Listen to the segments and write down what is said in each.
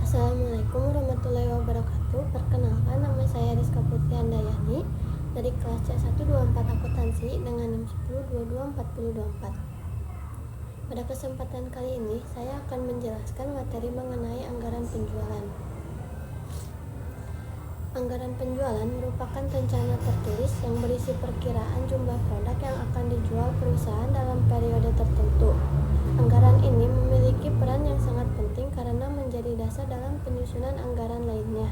Assalamualaikum warahmatullahi wabarakatuh. Perkenalkan, nama saya Rizka Putri Andayani dari kelas C124 Akuntansi dengan NIM 10224024. Pada kesempatan kali ini, saya akan menjelaskan materi mengenai anggaran penjualan. Anggaran penjualan merupakan rencana tertulis yang berisi perkiraan jumlah produk yang akan dijual perusahaan dalam periode tertentu. Anggaran ini memiliki peran yang sangat penting karena menjadi dasar dalam penyusunan anggaran lainnya.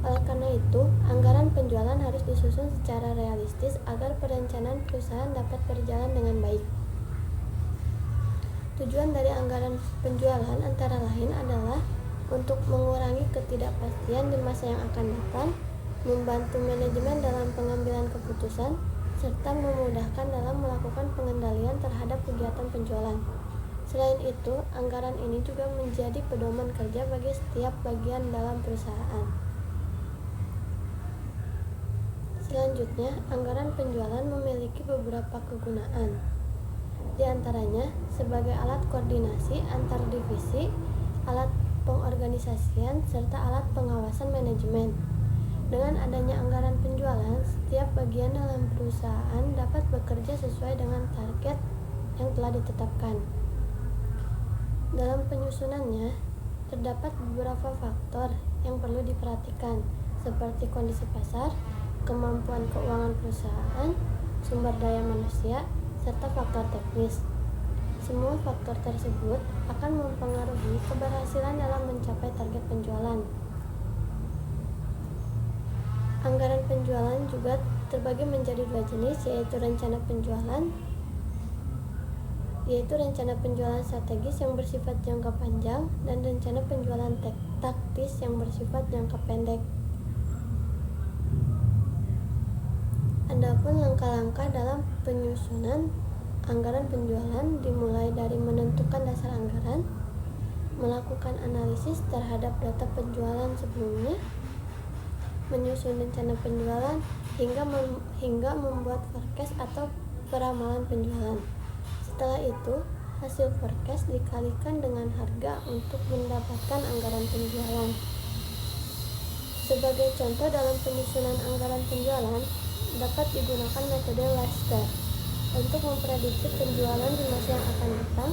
Oleh karena itu, anggaran penjualan harus disusun secara realistis agar perencanaan perusahaan dapat berjalan dengan baik. Tujuan dari anggaran penjualan antara lain adalah untuk mengurangi ketidakpastian di masa yang akan datang, membantu manajemen dalam pengambilan keputusan, serta memudahkan dalam melakukan pengendalian terhadap kegiatan penjualan. Selain itu, anggaran ini juga menjadi pedoman kerja bagi setiap bagian dalam perusahaan. Selanjutnya, anggaran penjualan memiliki beberapa kegunaan. Di antaranya, sebagai alat koordinasi antar divisi, alat pengorganisasian, serta alat pengawasan manajemen. Dengan adanya anggaran penjualan, setiap bagian dalam perusahaan dapat bekerja sesuai dengan target yang telah ditetapkan. Dalam penyusunannya, terdapat beberapa faktor yang perlu diperhatikan, seperti kondisi pasar, kemampuan keuangan perusahaan, sumber daya manusia, serta faktor teknis. Semua faktor tersebut akan mempengaruhi keberhasilan dalam mencapai target penjualan. Anggaran penjualan juga terbagi menjadi dua jenis, yaitu rencana penjualan strategis yang bersifat jangka panjang dan rencana penjualan taktis yang bersifat jangka pendek. Adapun langkah-langkah dalam penyusunan anggaran penjualan dimulai dari menentukan dasar anggaran, melakukan analisis terhadap data penjualan sebelumnya, menyusun rencana penjualan, hingga membuat forecast atau peramalan penjualan. Setelah itu, hasil forecast dikalikan dengan harga untuk mendapatkan anggaran penjualan. Sebagai contoh dalam penyusunan anggaran penjualan, dapat digunakan metode Lester untuk memprediksi penjualan di masa yang akan datang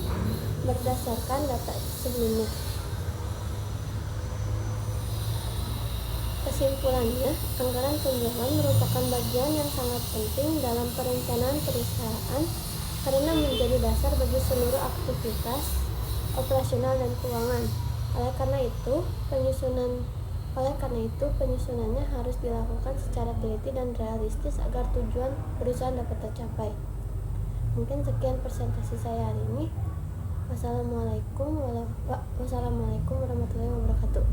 berdasarkan data sebelumnya. Kesimpulannya, anggaran penjualan merupakan bagian yang sangat penting dalam perencanaan perusahaan karena menjadi dasar bagi seluruh aktivitas operasional dan keuangan. Oleh karena itu, penyusunannya harus dilakukan secara teliti dan realistis agar tujuan perusahaan dapat tercapai. Mungkin sekian presentasi saya hari ini. Wassalamualaikum warahmatullahi wabarakatuh.